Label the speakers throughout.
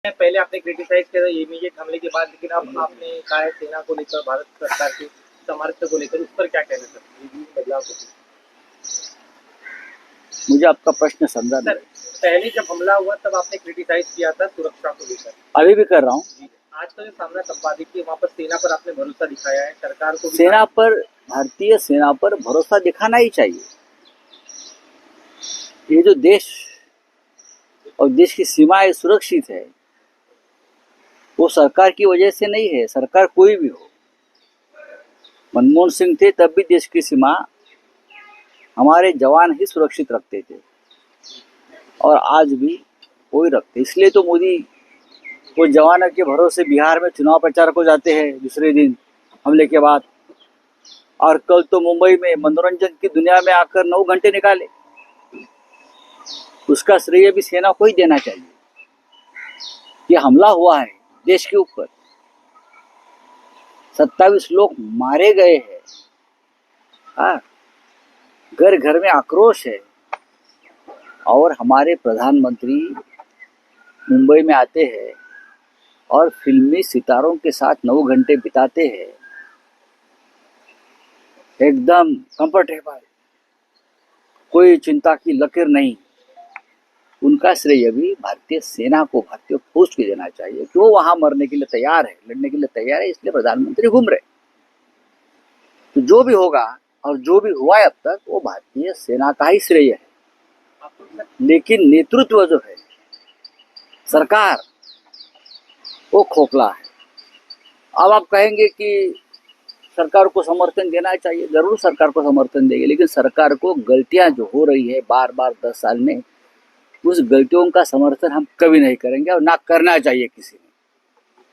Speaker 1: पहले आपने क्रिटिसाइज किया था इमीडिएट हमले के बाद, लेकिन अब आपने कहा है सेना को लेकर भारत सरकार के सामर्थ्य को लेकर, उस पर क्या कहना चाहते हैं बदलाव को?
Speaker 2: मुझे आपका प्रश्न समझा
Speaker 1: सर,
Speaker 2: नहीं।
Speaker 1: पहले जब हमला हुआ तब आपने क्रिटिसाइज किया था सुरक्षा को लेकर,
Speaker 2: अभी भी कर रहा हूँ।
Speaker 1: आज का जो सामना संपादित किया वहाँ पर सेना पर आपने भरोसा दिखाया है, सरकार को भी
Speaker 2: सेना पर, भारतीय सेना पर भरोसा दिखाना ही चाहिए। ये जो देश और देश की सीमाएं सुरक्षित है, वो सरकार की वजह से नहीं है। सरकार कोई भी हो, मनमोहन सिंह थे तब भी देश की सीमा हमारे जवान ही सुरक्षित रखते थे और आज भी वही रखते। इसलिए तो मोदी वो जवानों के भरोसे बिहार में चुनाव प्रचार को जाते हैं दूसरे दिन हमले के बाद, और कल तो मुंबई में मनोरंजन की दुनिया में आकर 9 घंटे निकाले। उसका श्रेय भी सेना को ही देना चाहिए। ये हमला हुआ है देश के ऊपर, 27 लोग मारे गए हैं। घर घर में आक्रोश है और हमारे प्रधानमंत्री मुंबई में आते हैं और फिल्मी सितारों के साथ 9 घंटे बिताते हैं, एकदम कंफर्टेबल, कोई चिंता की लकीर नहीं। उनका श्रेय भी भारतीय सेना को, भारतीय फौज को देना चाहिए कि वो वहां मरने के लिए तैयार है, लड़ने के लिए तैयार है। इसलिए प्रधानमंत्री घूम रहे। तो जो भी होगा और जो भी हुआ है अब तक, वो भारतीय सेना का ही श्रेय है। लेकिन नेतृत्व जो है, सरकार, वो खोखला है। अब आप कहेंगे कि सरकार को समर्थन देना चाहिए। जरूर सरकार को समर्थन देंगे, लेकिन सरकार को गलतियां जो हो रही है बार बार 10 साल में, उस गलतियों का समर्थन हम कभी नहीं करेंगे और ना करना चाहिए किसी ने।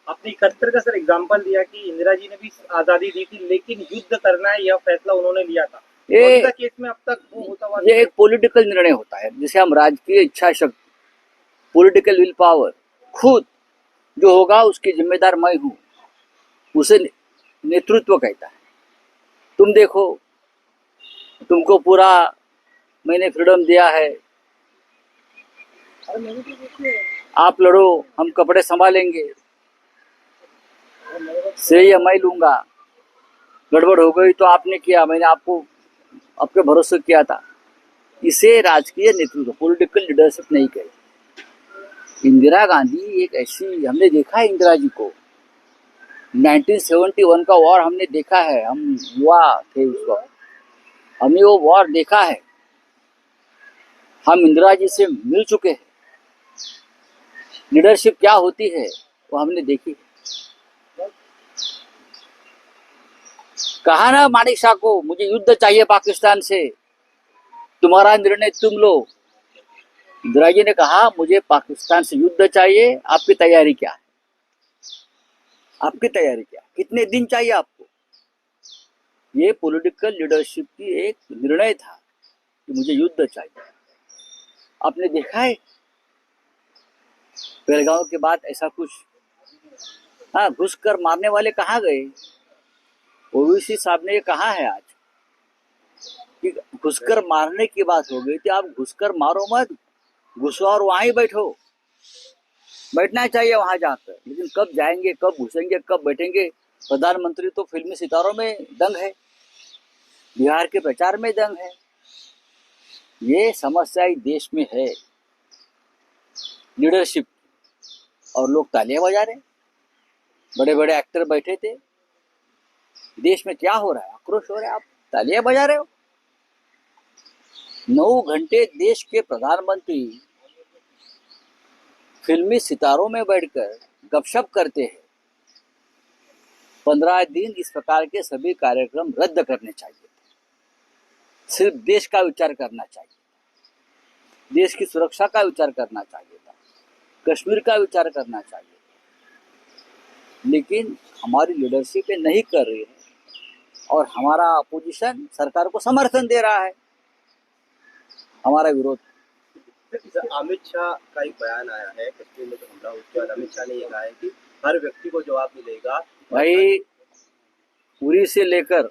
Speaker 1: आपने 71 का सर एग्जाम्पल दिया कि इंदिरा जी ने भी आजादी दी थी, लेकिन युद्ध करना है यह फैसला उन्होंने लिया था।
Speaker 2: ये
Speaker 1: केस में अब तक वो होता हुआ
Speaker 2: ये एक पॉलिटिकल निर्णय होता है, जिसे हम राजकीय इच्छा शक्ति, पॉलिटिकल विल पावर, खुद जो होगा उसकी जिम्मेदार मैं हूं, उसे नेतृत्व कहता है। तुम देखो, तुमको पूरा मैंने फ्रीडम दिया है, आप लड़ो, हम कपड़े संभालेंगे, श्रेय मैं लूंगा। गड़बड़ हो गई तो आपने किया, मैंने आपको आपके भरोसे किया था। इसे राजकीय नेतृत्व, पॉलिटिकल लीडरशिप नहीं कहते। इंदिरा गांधी एक ऐसी, हमने देखा है इंदिरा जी को, 1971 का वॉर हमने देखा है, हम युवा थे उस वक्त, हमने वो वॉर देखा है, हम इंदिरा जी से मिल चुके हैं। लीडरशिप क्या होती है वो हमने देखी। कहा ना मानिक शाह को, मुझे युद्ध चाहिए पाकिस्तान से, तुम्हारा निर्णय तुम लो। इंदिरा जी ने कहा मुझे पाकिस्तान से युद्ध चाहिए, आपकी तैयारी क्या है? आपकी तैयारी क्या, कितने दिन चाहिए आपको? ये पॉलिटिकल लीडरशिप की एक निर्णय था कि मुझे युद्ध चाहिए। आपने देखा है पहलगांव के बाद ऐसा कुछ? हाँ, घुसकर मारने वाले कहाँ गए? ओवैसी साहब ने ये कहा है आज कि घुसकर मारने की बात हो गई थी, आप घुसकर मारो मत, घुसो और वहां ही बैठो। बैठना चाहिए वहां जाकर, लेकिन कब जाएंगे, कब घुसेंगे, कब बैठेंगे? प्रधानमंत्री तो फिल्मी सितारों में दंग है, बिहार के प्रचार में दंग है। ये समस्या देश में है लीडरशिप, और लोग तालियां बजा रहे, बड़े बड़े एक्टर बैठे थे। देश में क्या हो रहा है? आक्रोश हो रहा है, आप तालियां बजा रहे हो। 9 घंटे देश के प्रधानमंत्री फिल्मी सितारों में बैठकर गपशप करते हैं। 15 दिन इस प्रकार के सभी कार्यक्रम रद्द करने चाहिए। सिर्फ देश का विचार करना चाहिए, देश की सुरक्षा का विचार करना चाहिए था, कश्मीर का विचार करना चाहिए। लेकिन हमारी लीडरशिप नहीं कर रही है और हमारा अपोजिशन सरकार को समर्थन दे रहा है, हमारा विरोध।
Speaker 1: अमित शाह का एक बयान आया है कश्मीर में जो हमला, उसके बाद अमित शाह ने ये कहा है कि हर व्यक्ति को जवाब मिलेगा।
Speaker 2: भाई, उरी से लेकर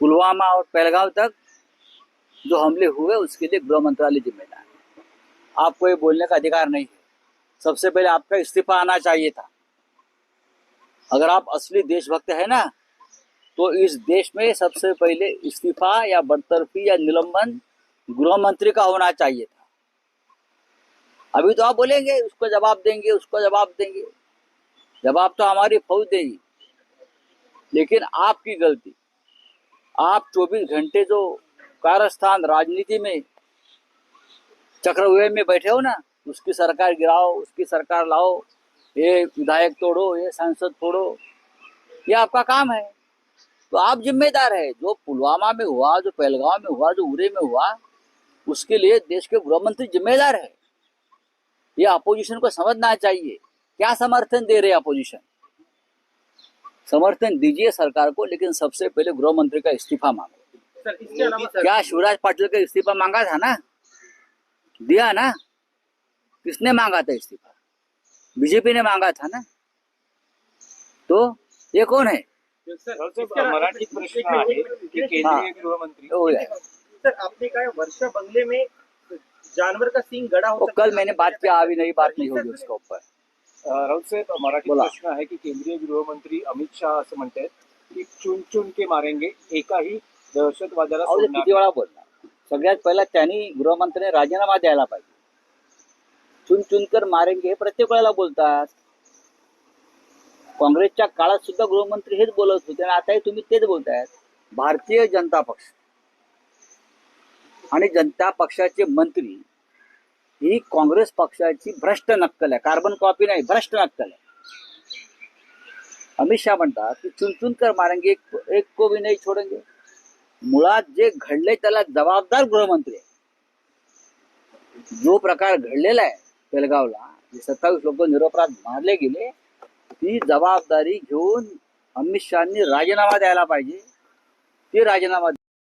Speaker 2: पुलवामा और पहलगांव तक जो हमले हुए उसके लिए गृह मंत्रालय जिम्मेदार है। आपको ये बोलने का अधिकार नहीं है। सबसे पहले आपका इस्तीफा आना चाहिए था। अगर आप असली देशभक्त है ना, तो इस देश में सबसे पहले इस्तीफा या बर्तरफी या निलंबन गृह मंत्री का होना चाहिए था। अभी तो आप बोलेंगे उसको जवाब देंगे, उसको जवाब देंगे, जवाब तो हमारी फौज देगी। लेकिन आपकी गलती, आप 24 घंटे जो कारस्थान राजनीति में चक्रव्यूह में बैठे हो ना, उसकी सरकार गिराओ, उसकी सरकार लाओ, ये विधायक तोड़ो, ये सांसद तोड़ो, ये आपका काम है। तो आप जिम्मेदार है। जो पुलवामा में हुआ, जो पहलगांव में हुआ, जो उरी में हुआ, उसके लिए देश के गृह मंत्री जिम्मेदार है। ये अपोजिशन को समझना चाहिए। क्या समर्थन दे रहे अपोजिशन? समर्थन दीजिए सरकार को, लेकिन सबसे पहले गृह मंत्री का इस्तीफा मांगो।
Speaker 1: सर इसके अलावा
Speaker 2: क्या शिवराज पाटिल का इस्तीफा मांगा था ना? दिया ना? किसने मांगा था इस्तीफा? बीजेपी ने मांगा था ना? तो ये कौन है?
Speaker 1: सर
Speaker 3: मराठी प्रश्न आहे की केंद्रीय गृहमंत्री
Speaker 2: हो गया।
Speaker 1: सर आपने कहा वर्षा बंगले में जानवर का सींग गड़ा हो
Speaker 2: वो
Speaker 1: सकता है।
Speaker 2: कल मैंने बात किया, अभी नई बात नहीं होगी उसके ऊपर।
Speaker 3: राऊत साहेब, मराठी
Speaker 2: बोला.
Speaker 3: प्रश्न आहे की केंद्रीय गृहमंत्री अमित शहा असं म्हणतात की चुन चुन के मारेंगे, एकाही दहशतवाद्याला
Speaker 2: अहो, ते
Speaker 3: सोडणार
Speaker 2: किती वेळा बोलणार? सगळ्यात पहिला त्यांनी गृहमंत्र्यांनी राजीनामा द्यायला पाहिजे. चुन चुनकर मारेंगे हे प्रत्येक वेळेला बोलतात. काँग्रेसच्या काळात सुद्धा गृहमंत्री हेच बोलत होते आणि आताही तुम्ही तेच बोलतायत. भारतीय जनता पक्ष आणि जनता पक्षाचे मंत्री ही काँग्रेस पक्षाची भ्रष्ट नक्कल आहे. कार्बन कॉपी नाही, भ्रष्ट नक्कल आहे. अमित शहा म्हणतात की चुन चुन कर मारेंगे, एक को भी नाही छोडेंगे. मुळात जे घडले त्याला जबाबदार गृहमंत्री आहे. जो प्रकार घडलेला आहे पेलगावला, 27 लोक निरपराध मारले गेले, ती जबाबदारी घेऊन अमित शहानी राजीनामा द्यायला पाहिजे. ते राजीनामा